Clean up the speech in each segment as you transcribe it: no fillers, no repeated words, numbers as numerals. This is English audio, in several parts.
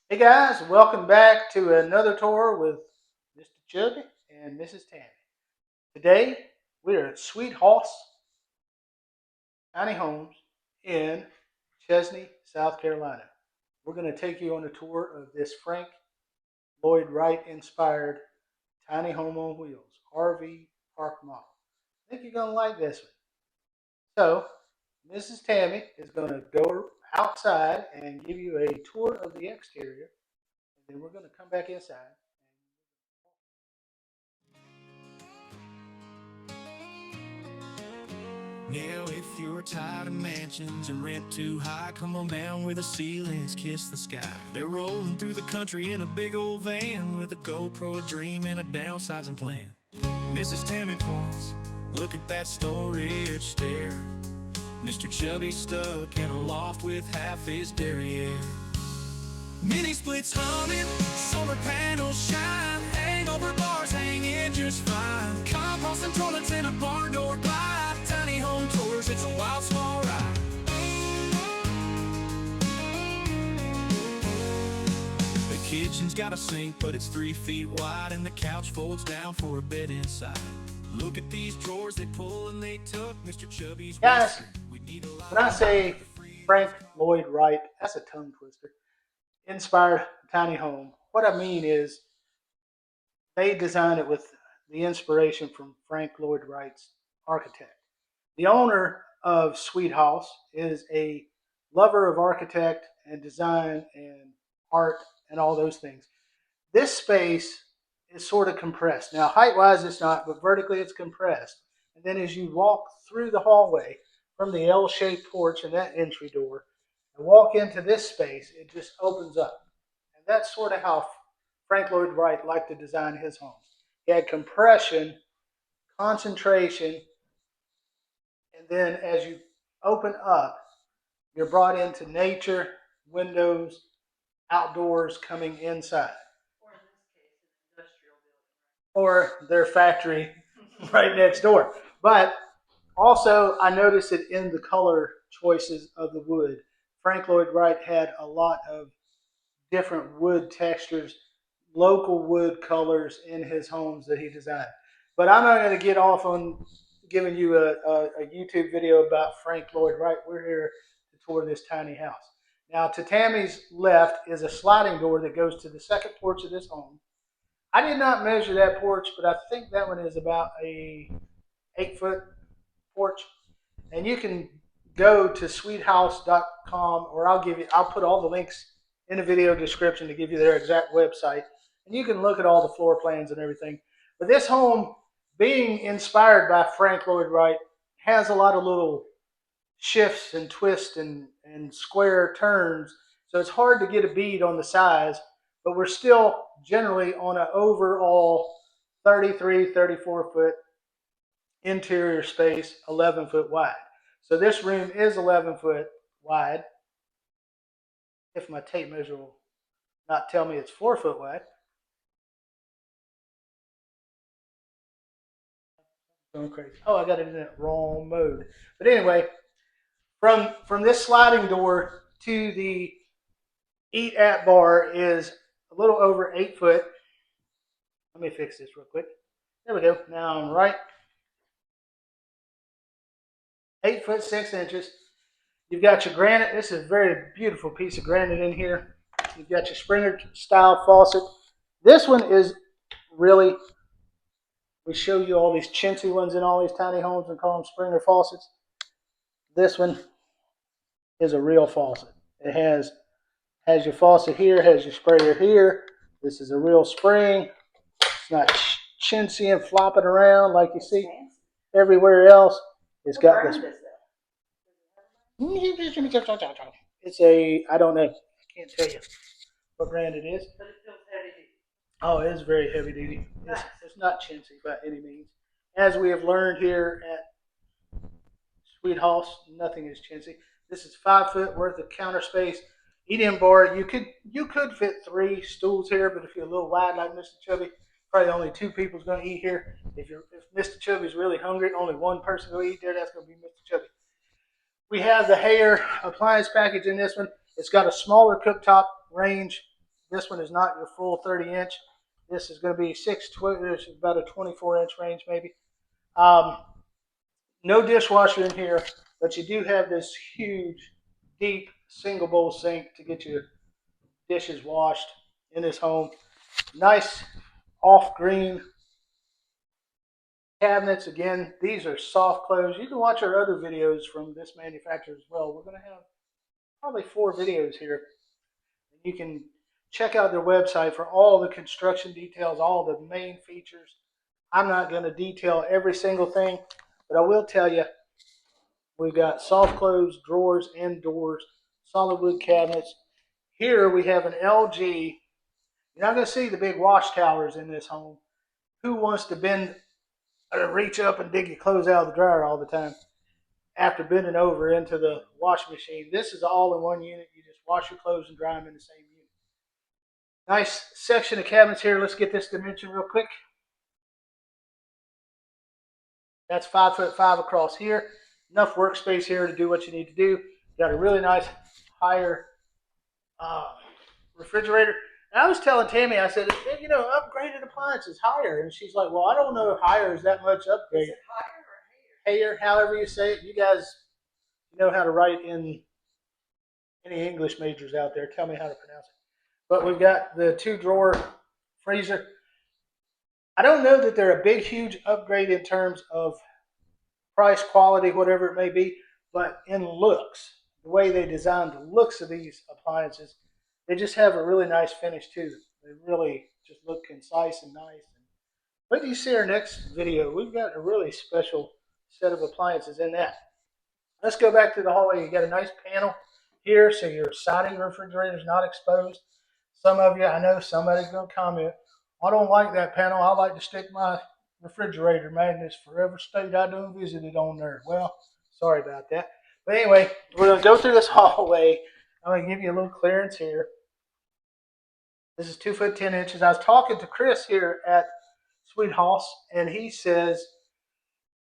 Hey guys, welcome back to another tour with Mr. Chubby and Mrs. Tammy. Today we are at Sweet-Haus Tiny Homes in Chesnee, South Carolina. We're going to take you on a tour of this Frank Lloyd Wright inspired tiny home on wheels, RV park model. I think you're going to like this one. So, Mrs. Tammy is going to go outside and give you a tour of the exterior, and then we're going to come back inside. Now, if you're tired of mansions and rent too high, come on down where the ceilings kiss the sky. They're rolling through the country in a big old van with a GoPro, a dream, and a downsizing plan. Mrs. Tammy points, look at that storage stair. Mr. Chubby stuck in a loft with half his derriere. Mini splits humming, solar panels shine, hangover bars hanging just fine. Compost and toilets in a barn door glide. Tiny home tours, it's a wild small ride. The kitchen's got a sink, but it's 3 feet wide, and the couch folds down for a bed inside. Look at these drawers, they pull and they tuck. Mr. Chubby's Guys, we need a lot when I say Frank Lloyd Wright, that's a tongue twister. Inspired tiny home. What I mean is they designed it with the inspiration from Frank Lloyd Wright's architect. The owner of Sweet-Haus is a lover of architect and design and art and all those things. This space is sort of compressed. Now, height-wise, it's not, but vertically, it's compressed. And then as you walk through the hallway from the L-shaped porch and that entry door, and walk into this space, it just opens up. And that's sort of how Frank Lloyd Wright liked to design his homes. He had compression, concentration, and then as you open up, you're brought into nature, windows, outdoors, coming inside. Or their factory right next door. But also, I noticed it in the color choices of the wood. Frank Lloyd Wright had a lot of different wood textures, local wood colors in his homes that he designed. But I'm not going to get off on giving you a YouTube video about Frank Lloyd Wright. We're here to tour this tiny house. Now, to Tammy's left is a sliding door that goes to the second porch of this home. I did not measure that porch, but I think that one is about a 8-foot porch. And you can go to sweethaus.com, or I'll put all the links in the video description to give you their exact website, and you can look at all the floor plans and everything. But this home, being inspired by Frank Lloyd Wright, has a lot of little shifts and twists and square turns, so it's hard to get a bead on the size, but we're still generally on an overall 33, 34 foot interior space, 11 foot wide. So this room is 11 foot wide. If my tape measure will not tell me it's 4 foot wide. Going crazy. Oh, I got it in that wrong mode. But anyway, from this sliding door to the eat at bar is a little over 8 foot. Let me fix this real quick. There we go. Now I'm right. 8 foot 6 inches. You've got your granite. This is a very beautiful piece of granite in here. You've got your Springer style faucet. This one is really, we show you all these chintzy ones in all these tiny homes and call them Springer faucets. This one is a real faucet. It has your faucet here, has your sprayer here. This is a real spring. It's not chintzy and flopping around like you see everywhere else. It's got this. It's I don't know. I can't tell you what brand it is. But it feels heavy duty. Oh, it is very heavy duty. It's not chintzy by any means. As we have learned here at Sweet-Haus, nothing is chintzy. This is 5 foot worth of counter space. Eat-in bar. You could fit 3 stools here, but if you're a little wide like Mr. Chubby, probably only 2 people's going to eat here. If Mr. Chubby's really hungry, only 1 person going to eat there. That's going to be Mr. Chubby. We have the Hayer appliance package in this one. It's got a smaller cooktop range This one is not your full 30-inch. This is going to be it's about a 24-inch range maybe. No dishwasher in here, but you do have this huge, deep single bowl sink to get your dishes washed in this home. Nice off-green cabinets. Again, these are soft close. You can watch our other videos from this manufacturer as well. We're going to have probably 4 videos here. You can check out their website for all the construction details, all the main features. I'm not going to detail every single thing, but I will tell you we've got soft close drawers and doors, solid wood cabinets. Here we have an LG. You're not going to see the big wash towers in this home. Who wants to bend or reach up and dig your clothes out of the dryer all the time after bending over into the washing machine? This is all in one unit. You just wash your clothes and dry them in the same unit. Nice section of cabinets here. Let's get this dimension real quick. That's 5'5" across here. Enough workspace here to do what you need to do. Got a really nice higher refrigerator. And I was telling Tammy, I said, you know, upgraded appliances higher, and she's like, well, I don't know if higher is that much upgrade. Is it higher or Higher, however you say it. You guys know how to write in any English majors out there. Tell me how to pronounce it. But we've got the 2-drawer freezer. I don't know that they're a big, huge upgrade in terms of price, quality, whatever it may be, but in looks, the way they designed the looks of these appliances, they just have a really nice finish to them. They really just look concise and nice. Wait till you see our next video. We've got a really special set of appliances in that. Let's go back to the hallway. You got a nice panel here, so your side of your refrigerator is not exposed. Some of you, I know somebody's going to comment, I don't like that panel. I like to stick my refrigerator magnets for every state I done visited on there. Well, sorry about that. But anyway, we're going to go through this hallway. I'm going to give you a little clearance here. This is 2 foot 10 inches. I was talking to Chris here at Sweet-Haus, and he says,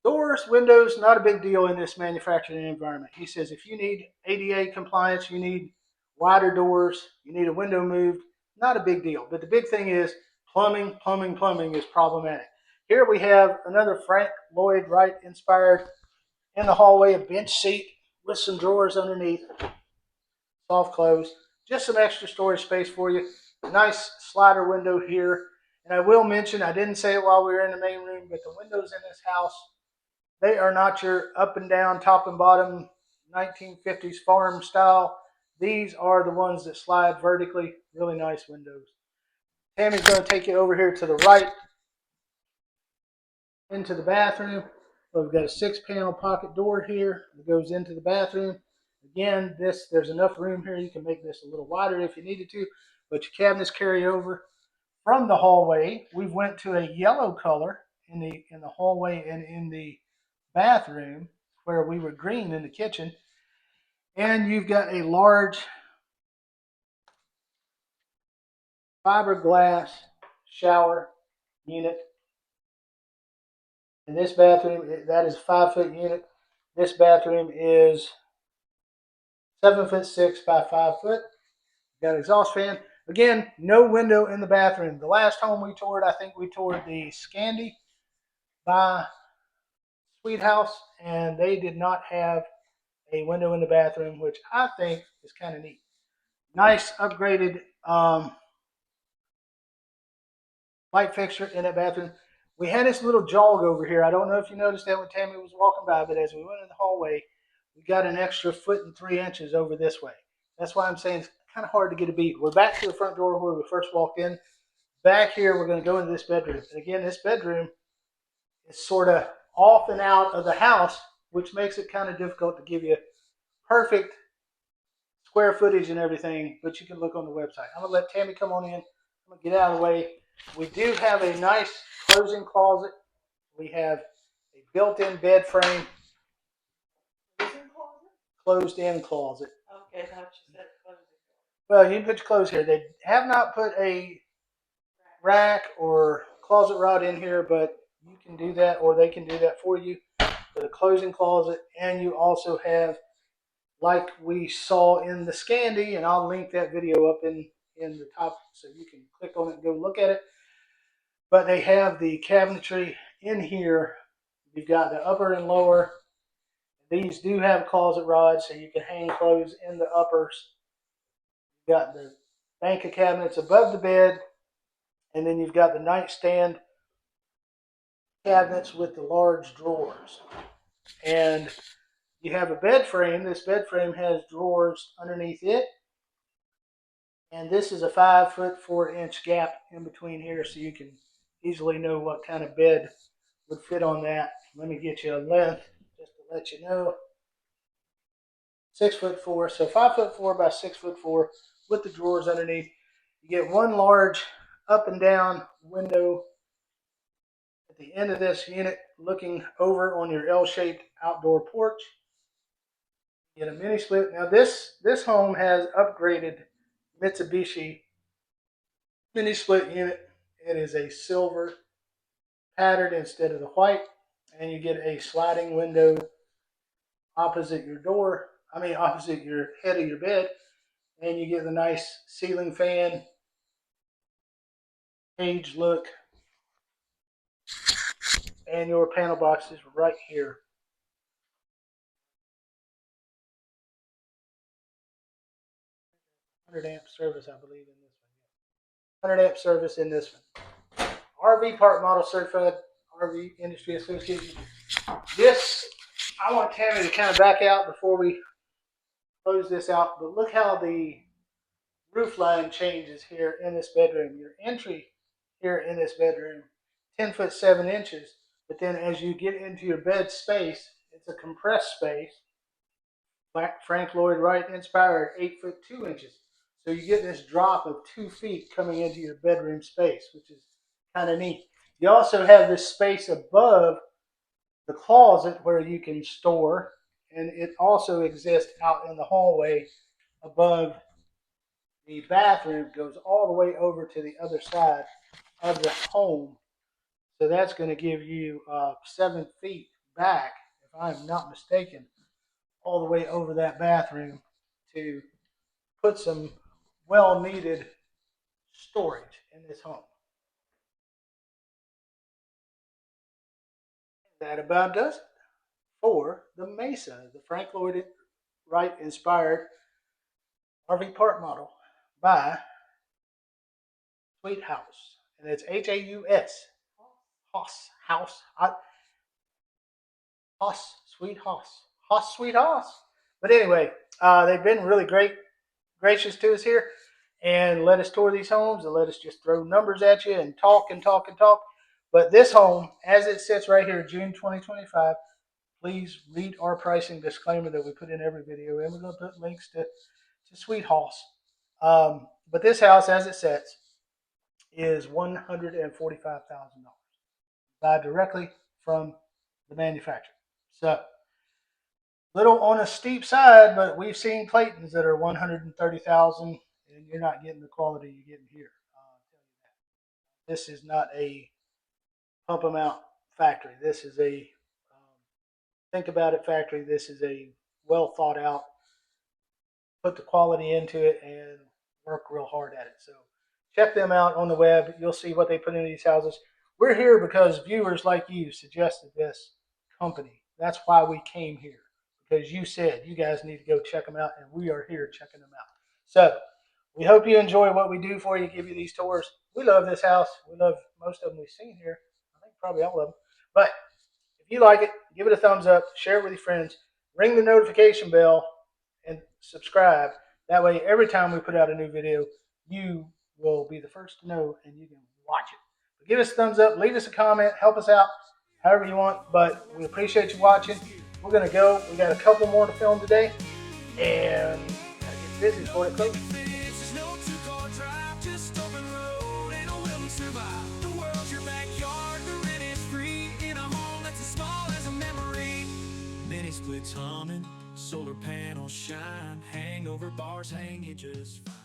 doors, windows, not a big deal in this manufacturing environment. He says if you need ADA compliance, you need wider doors, you need a window moved, not a big deal. But the big thing is plumbing is problematic. Here we have another Frank Lloyd Wright inspired in the hallway, a bench seat with some drawers underneath, soft close, just some extra storage space for you. Nice slider window here. And I will mention, I didn't say it while we were in the main room, but the windows in this house, they are not your up and down, top and bottom 1950s farm style. These are the ones that slide vertically. Really nice windows. Tammy's going to take you over here to the right into the bathroom. We've got a 6-panel pocket door here that goes into the bathroom. Again, there's enough room here. You can make this a little wider if you needed to, but your cabinets carry over. From the hallway, we went to a yellow color in the hallway and in the bathroom, where we were green in the kitchen. And you've got a large fiberglass shower unit. In this bathroom, that is a 5-foot unit. This bathroom is 7'6" by 5 foot. Got an exhaust fan. Again, no window in the bathroom. The last home we toured, I think we toured the Scandi by Sweet-Haus, and they did not have a window in the bathroom, which I think is kind of neat. Nice upgraded light fixture in that bathroom. We had this little jog over here. I don't know if you noticed that when Tammy was walking by, but as we went in the hallway, we got an extra 1 and 3 inches over this way. That's why I'm saying it's kind of hard to get a beat. We're back to the front door where we first walked in. Back here, we're going to go into this bedroom. And again, this bedroom is sort of off and out of the house, which makes it kind of difficult to give you perfect square footage and everything, but you can look on the website. I'm going to let Tammy come on in. I'm going to get out of the way. We do have a nice closing closet. We have a built-in bed frame. Closed-in closet. Okay, I thought you said closing. Well, you can put your clothes here. They have not put a rack or closet rod in here, but you can do that, or they can do that for you with a closing closet. And you also have, like we saw in the Scandi, and I'll link that video up in in the top, so you can click on it and go look at it. But they have the cabinetry in here. You've got the upper and lower. These do have closet rods, so you can hang clothes in the uppers. You've got the bank of cabinets above the bed, and then you've got the nightstand cabinets with the large drawers. And you have a bed frame. This bed frame has drawers underneath it. And this is a 5'4" gap in between here, so you can easily know what kind of bed would fit on that. Let me get you a length just to let you know. 6'4", so 5'4" by 6'4" with the drawers underneath. You get one large up and down window at the end of this unit looking over on your L-shaped outdoor porch. You get a mini split. Now this home has upgraded Mitsubishi mini split unit. It is a silver pattern instead of the white, and you get a sliding window opposite your door. Opposite your head of your bed, and you get the nice ceiling fan cage look, and your panel box is right here. Amp service, I believe, in this one. 100 amp service in this one. RV Park Model Certified RV Industry Association. This, I want Tammy to kind of back out before we close this out, but look how the roof line changes here in this bedroom. Your entry here in this bedroom, 10'7", but then as you get into your bed space, it's a compressed space. Frank Lloyd Wright inspired 8'2". So you get this drop of 2 feet coming into your bedroom space, which is kind of neat. You also have this space above the closet where you can store, and it also exists out in the hallway above the bathroom. It goes all the way over to the other side of the home. So that's going to give you 7 feet back, if I'm not mistaken, all the way over that bathroom to put some well-needed storage in this home. That about does it for the Mesa, the Frank Lloyd Wright inspired RV park model by Sweet-Haus, and it's H-A-U-S. House, Sweet-Haus. But anyway, they've been really gracious to us here, and let us tour these homes and let us just throw numbers at you and talk and talk and talk. But this home, as it sits right here, June 2025, please read our pricing disclaimer that we put in every video, and we're going to put links to Sweet-Haus. But this house, as it sits, is $145,000. Buy directly from the manufacturer. So, little on a steep side, but we've seen Claytons that are $130,000, and you're not getting the quality you're getting here. This is not a pump them out factory. This is a think about it factory. This is a well thought out, put the quality into it, and work real hard at it. So check them out on the web. You'll see what they put into these houses. We're here because viewers like you suggested this company. That's why we came here, because you said you guys need to go check them out, and we are here checking them out. So we hope you enjoy what we do for you, give you these tours. We love this house. We love most of them we've seen here. I think probably all of them. But if you like it, give it a thumbs up, share it with your friends, ring the notification bell, and subscribe. That way, every time we put out a new video, you will be the first to know, and you can watch it. But give us a thumbs up, leave us a comment, help us out however you want. But we appreciate you watching. We're going to go. We got a couple more to film today, and gotta get busy before it closes. Splits humming, solar panels shine, hangover bars hang you just fine.